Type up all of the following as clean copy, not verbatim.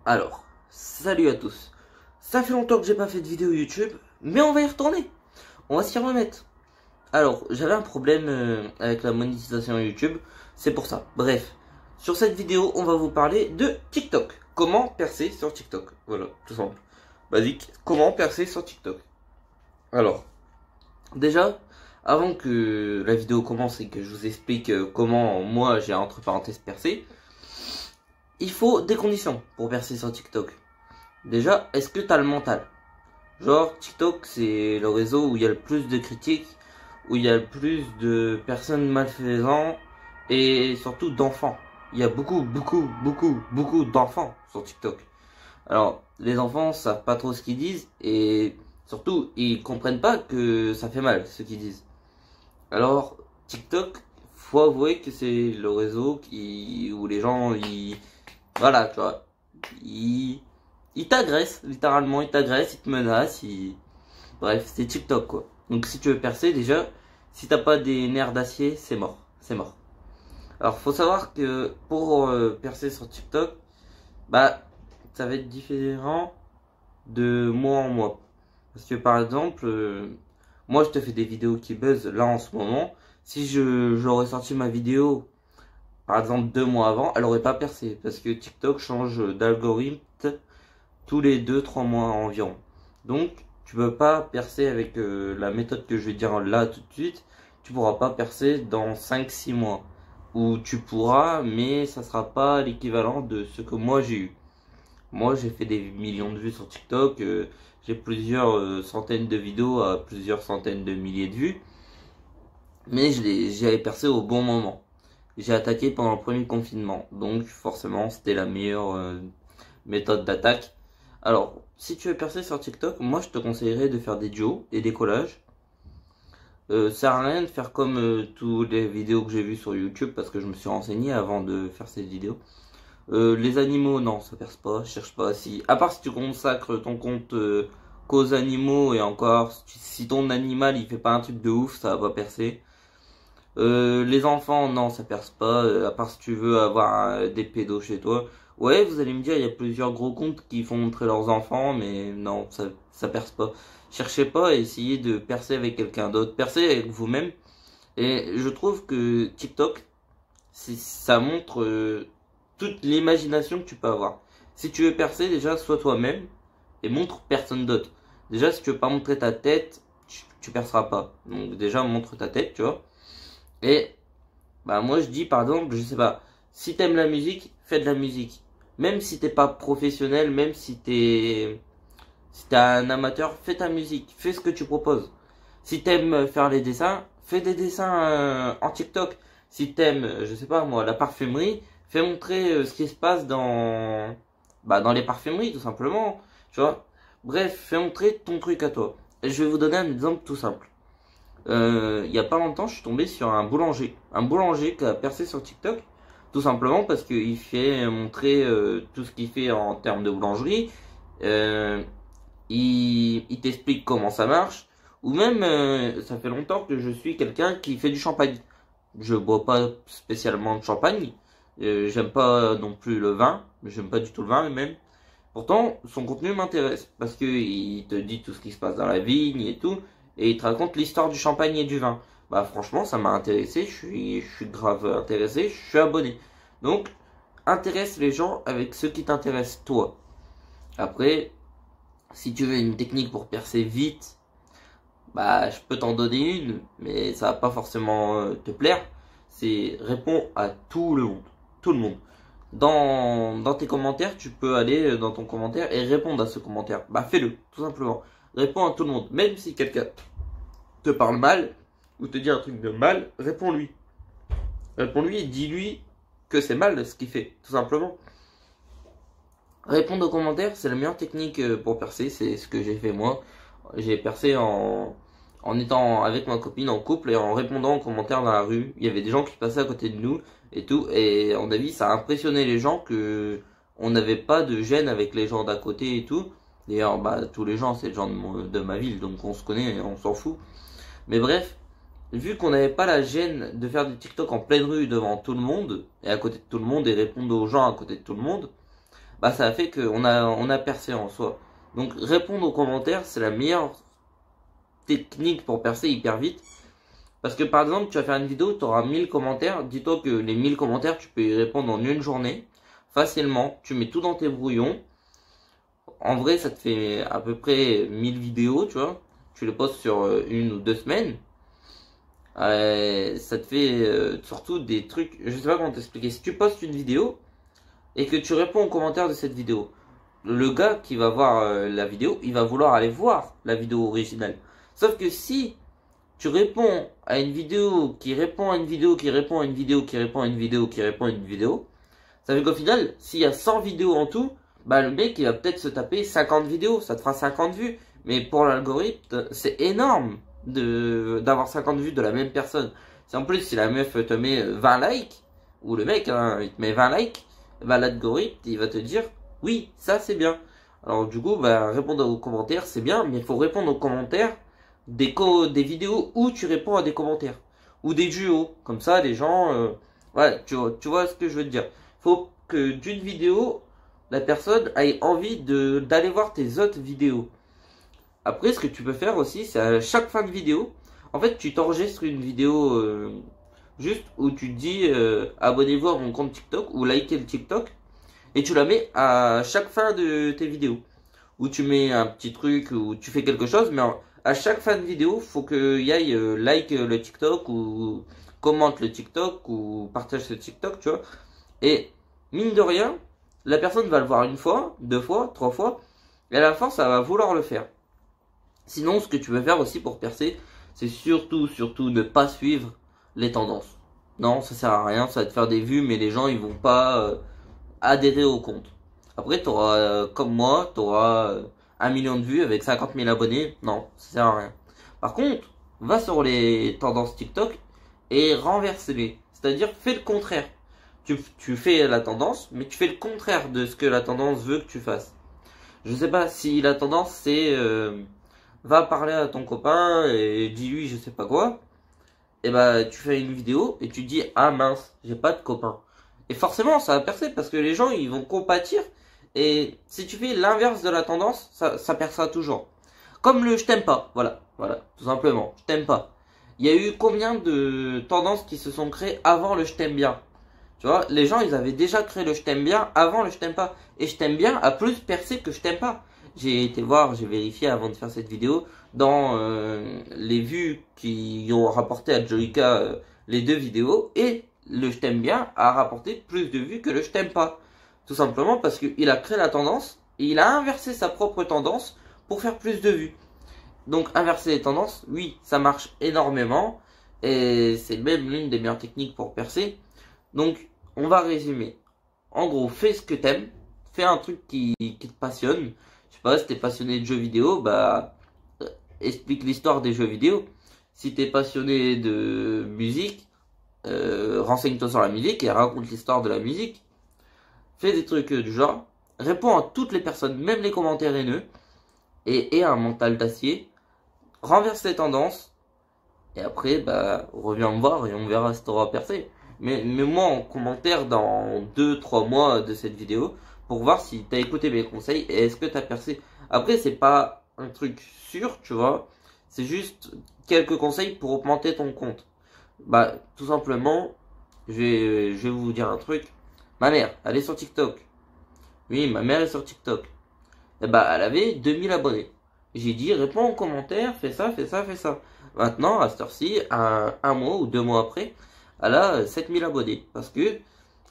Alors, salut à tous. Ça fait longtemps que j'ai pas fait de vidéo YouTube, mais on va y retourner. On va s'y remettre. Alors, j'avais un problème avec la monétisation YouTube, c'est pour ça. Bref, sur cette vidéo, on va vous parler de TikTok. Comment percer sur TikTok. Voilà, tout simple. Basique, comment percer sur TikTok. Alors, déjà, avant que la vidéo commence et que je vous explique comment moi j'ai entre parenthèses percé, il faut des conditions pour percer sur TikTok. Déjà, est-ce que t'as le mental? Genre, TikTok, c'est le réseau où il y a le plus de critiques, où il y a le plus de personnes malfaisantes et surtout d'enfants. Il y a beaucoup d'enfants sur TikTok. Alors, les enfants savent pas trop ce qu'ils disent et surtout, ils comprennent pas que ça fait mal ce qu'ils disent. Alors, TikTok, faut avouer que c'est le réseau où les gens, voilà, tu vois, ils t'agressent, littéralement, ils t'agressent, ils te menacent, bref, c'est TikTok, quoi. Donc si tu veux percer, déjà, si t'as pas des nerfs d'acier, c'est mort, c'est mort. Alors, faut savoir que pour percer sur TikTok, bah, ça va être différent de mois en mois. Parce que par exemple, moi je te fais des vidéos qui buzzent là en ce moment. Si j'aurais sorti ma vidéo, par exemple 2 mois avant, elle aurait pas percé. Parce que TikTok change d'algorithme tous les 2-3 mois environ. Donc, tu peux pas percer avec la méthode que je vais dire là tout de suite. Tu pourras pas percer dans 5-6 mois. Ou tu pourras, mais ça sera pas l'équivalent de ce que moi j'ai eu. Moi, j'ai fait des millions de vues sur TikTok. J'ai plusieurs centaines de vidéos à plusieurs centaines de milliers de vues. Mais j'avais percé au bon moment. J'ai attaqué pendant le premier confinement. Donc, forcément, c'était la meilleure méthode d'attaque. Alors, si tu veux percer sur TikTok, moi je te conseillerais de faire des duos, des décollages. Ça sert à rien de faire comme toutes les vidéos que j'ai vues sur YouTube parce que je me suis renseigné avant de faire cette vidéo. Les animaux, non, ça perce pas, cherche pas. À part si tu consacres ton compte qu'aux animaux et encore, si ton animal il fait pas un truc de ouf, ça va pas percer. Les enfants, non, ça perce pas, à part si tu veux avoir des pédos chez toi. Ouais, vous allez me dire, il y a plusieurs gros comptes qui font montrer leurs enfants, mais non, ça perce pas. Cherchez pas à essayer de percer avec quelqu'un d'autre, percez avec vous-même. Et je trouve que TikTok, ça montre toute l'imagination que tu peux avoir. Si tu veux percer, déjà, sois toi-même et montre personne d'autre. Déjà, si tu veux pas montrer ta tête, tu perceras pas. Donc déjà, montre ta tête, tu vois. Et bah moi je dis par exemple, je sais pas, si t'aimes la musique, fais de la musique. Même si t'es pas professionnel, même si t'es un amateur, fais ta musique, fais ce que tu proposes. Si t'aimes faire les dessins, fais des dessins en TikTok. Si t'aimes, je sais pas moi, la parfumerie, fais montrer ce qui se passe dans les parfumeries tout simplement, tu vois. Bref, fais montrer ton truc à toi. Et je vais vous donner un exemple tout simple. Il y a pas longtemps, je suis tombé sur un boulanger. Un boulanger qui a percé sur TikTok. Tout simplement parce qu'il fait montrer tout ce qu'il fait en termes de boulangerie. Euh, il t'explique comment ça marche. Ou même, ça fait longtemps que je suis quelqu'un qui fait du champagne. Je bois pas spécialement de champagne. J'aime pas non plus le vin. J'aime pas du tout le vin même. Pourtant, son contenu m'intéresse parce que il te dit tout ce qui se passe dans la vigne et tout, et il te raconte l'histoire du champagne et du vin. Bah franchement, ça m'a intéressé, je suis grave intéressé, je suis abonné. Donc, intéresse les gens avec ce qui t'intéresse toi. Après, si tu veux une technique pour percer vite, bah je peux t'en donner une, mais ça va pas forcément te plaire. C'est réponds à tout le monde, tout le monde. Dans tes commentaires, tu peux aller dans ton commentaire et répondre à ce commentaire. Bah fais-le, tout simplement. Réponds à tout le monde. Même si quelqu'un te parle mal ou te dit un truc de mal, réponds-lui. Réponds-lui et dis-lui que c'est mal ce qu'il fait, tout simplement. Répondre aux commentaires, c'est la meilleure technique pour percer. C'est ce que j'ai fait moi. J'ai percé en étant avec ma copine en couple et en répondant aux commentaires dans la rue. Il y avait des gens qui passaient à côté de nous et tout. Et à mon avis, ça a impressionné les gens que on n'avait pas de gêne avec les gens d'à côté et tout. D'ailleurs, bah, tous les gens, c'est les gens de ma ville, donc on se connaît, on s'en fout. Mais bref, vu qu'on n'avait pas la gêne de faire des TikTok en pleine rue devant tout le monde, et à côté de tout le monde, et répondre aux gens à côté de tout le monde, bah ça a fait on a percé en soi. Donc répondre aux commentaires, c'est la meilleure technique pour percer hyper vite. Parce que par exemple, tu vas faire une vidéo, tu auras 1000 commentaires. Dis-toi que les 1000 commentaires, tu peux y répondre en une journée. Facilement. Tu mets tout dans tes brouillons. En vrai, ça te fait à peu près 1000 vidéos, tu vois. Tu les postes sur 1 ou 2 semaines. Ça te fait surtout des trucs. Je sais pas comment t'expliquer. Si tu postes une vidéo et que tu réponds aux commentaires de cette vidéo, le gars qui va voir la vidéo, il va vouloir aller voir la vidéo originale. Sauf que si tu réponds à une vidéo qui répond à une vidéo qui répond à une vidéo qui répond à une vidéo qui répond à une vidéo, ça fait qu'au final, s'il y a 100 vidéos en tout, bah le mec il va peut-être se taper 50 vidéos, ça te fera 50 vues. Mais pour l'algorithme, c'est énorme d'avoir 50 vues de la même personne. Si en plus si la meuf te met 20 likes, ou le mec hein, il te met 20 likes, bah l'algorithme il va te dire oui, ça c'est bien. Alors du coup, bah répondre aux commentaires c'est bien, mais il faut répondre aux commentaires des vidéos où tu réponds à des commentaires. Ou des duos, comme ça les gens... voilà, tu vois ce que je veux te dire. Faut que d'une vidéo, la personne ait envie d'aller voir tes autres vidéos. Après, ce que tu peux faire aussi, c'est à chaque fin de vidéo, en fait, tu t'enregistres une vidéo juste où tu dis abonnez-vous à mon compte TikTok ou likez le TikTok et tu la mets à chaque fin de tes vidéos. Où tu mets un petit truc ou tu fais quelque chose, mais à chaque fin de vidéo, faut qu'il y aille like le TikTok ou commente le TikTok ou partage ce TikTok, tu vois. Et mine de rien, la personne va le voir 1 fois, 2 fois, 3 fois, et à la fin, ça va vouloir le faire. Sinon, ce que tu peux faire aussi pour percer, c'est surtout ne pas suivre les tendances. Non, ça sert à rien, ça va te faire des vues, mais les gens, ils vont pas adhérer au compte. Après, t'auras, comme moi, t'auras 1 million de vues avec 50 000 abonnés. Non, ça sert à rien. Par contre, va sur les tendances TikTok et renverse-les. C'est-à-dire, fais le contraire. Tu fais la tendance, mais tu fais le contraire de ce que la tendance veut que tu fasses. Je sais pas si la tendance c'est va parler à ton copain et dis-lui je sais pas quoi. Et bah tu fais une vidéo et tu dis ah mince, j'ai pas de copain. Et forcément ça va percer parce que les gens ils vont compatir. Et si tu fais l'inverse de la tendance, ça percera toujours. Comme le je t'aime pas, voilà, tout simplement, je t'aime pas. Il y a eu combien de tendances qui se sont créées avant le je t'aime bien? Tu vois, les gens, ils avaient déjà créé le je t'aime bien avant le je t'aime pas. Et je t'aime bien a plus percé que je t'aime pas. J'ai été voir, j'ai vérifié avant de faire cette vidéo, dans les vues qui ont rapporté à Joyka les 2 vidéos, et le je t'aime bien a rapporté plus de vues que le je t'aime pas. Tout simplement parce qu'il a créé la tendance, et il a inversé sa propre tendance pour faire plus de vues. Donc inverser les tendances, oui, ça marche énormément, et c'est même l'une des meilleures techniques pour percer. Donc, on va résumer. En gros, fais ce que t'aimes. Fais un truc qui te passionne. Je sais pas, si t'es passionné de jeux vidéo, bah, explique l'histoire des jeux vidéo. Si t'es passionné de musique, renseigne-toi sur la musique et raconte l'histoire de la musique. Fais des trucs du genre. Réponds à toutes les personnes, même les commentaires haineux. Et un mental d'acier. Renverse les tendances. Et après, bah, reviens me voir et on verra si t'auras percé. Mais mets-moi en commentaire dans 2-3 mois de cette vidéo pour voir si t'as écouté mes conseils et est-ce que t'as percé. Après, c'est pas un truc sûr, tu vois. C'est juste quelques conseils pour augmenter ton compte. Bah, tout simplement, je vais vous dire un truc. Ma mère, elle est sur TikTok. Oui, ma mère est sur TikTok. Et bah, elle avait 2000 abonnés. J'ai dit, réponds en commentaire, fais ça, fais ça, fais ça. Maintenant, à cette heure-ci, un mois ou 2 mois après, elle a 7000 abonnés. Parce que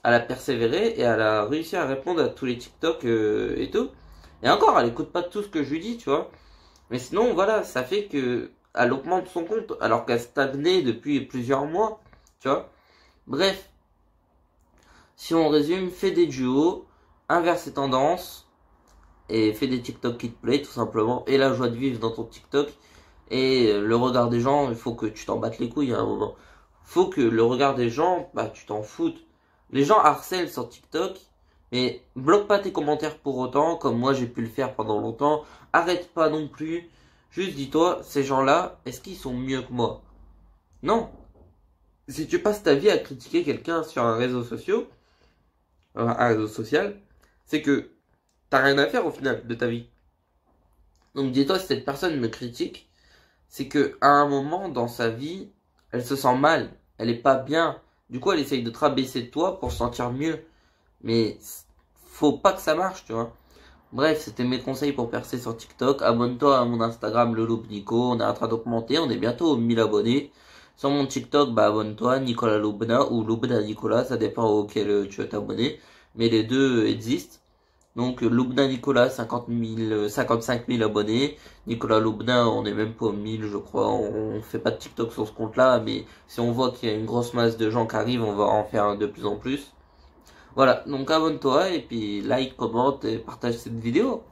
elle a persévéré et elle a réussi à répondre à tous les TikTok et tout. Et encore, elle écoute pas tout ce que je lui dis, tu vois. Mais sinon, voilà, ça fait que elle augmente son compte alors qu'elle stagnait depuis plusieurs mois, tu vois. Bref, si on résume, fais des duos, inverse les tendances et fais des TikTok qui te plaît tout simplement. Et la joie de vivre dans ton TikTok. Et le regard des gens, il faut que tu t'en battes les couilles à un moment. Faut que le regard des gens, bah tu t'en foutes. Les gens harcèlent sur TikTok, mais bloque pas tes commentaires pour autant, comme moi j'ai pu le faire pendant longtemps. Arrête pas non plus. Juste dis-toi, ces gens-là, est-ce qu'ils sont mieux que moi? Non. Si tu passes ta vie à critiquer quelqu'un sur un réseau social, c'est que t'as rien à faire au final de ta vie. Donc dis-toi, si cette personne me critique, c'est que à un moment dans sa vie, elle se sent mal, elle est pas bien. Du coup, elle essaye de te rabaisser de toi pour se sentir mieux. Mais faut pas que ça marche, tu vois. Bref, c'était mes conseils pour percer sur TikTok. Abonne-toi à mon Instagram, le Loup Nico. On est en train d'augmenter, on est bientôt aux 1000 abonnés. Sur mon TikTok, bah abonne-toi, Nicolas Loubna ou Loubna Nicolas, ça dépend auquel tu veux t'abonner. Mais les deux existent. Donc Loubna Nicolas, 55 000 abonnés. Nicolas Loubna, on est même pas aux 1000, je crois. On fait pas de TikTok sur ce compte-là, mais si on voit qu'il y a une grosse masse de gens qui arrivent, on va en faire un de plus en plus. Voilà, donc abonne-toi et puis like, commente et partage cette vidéo.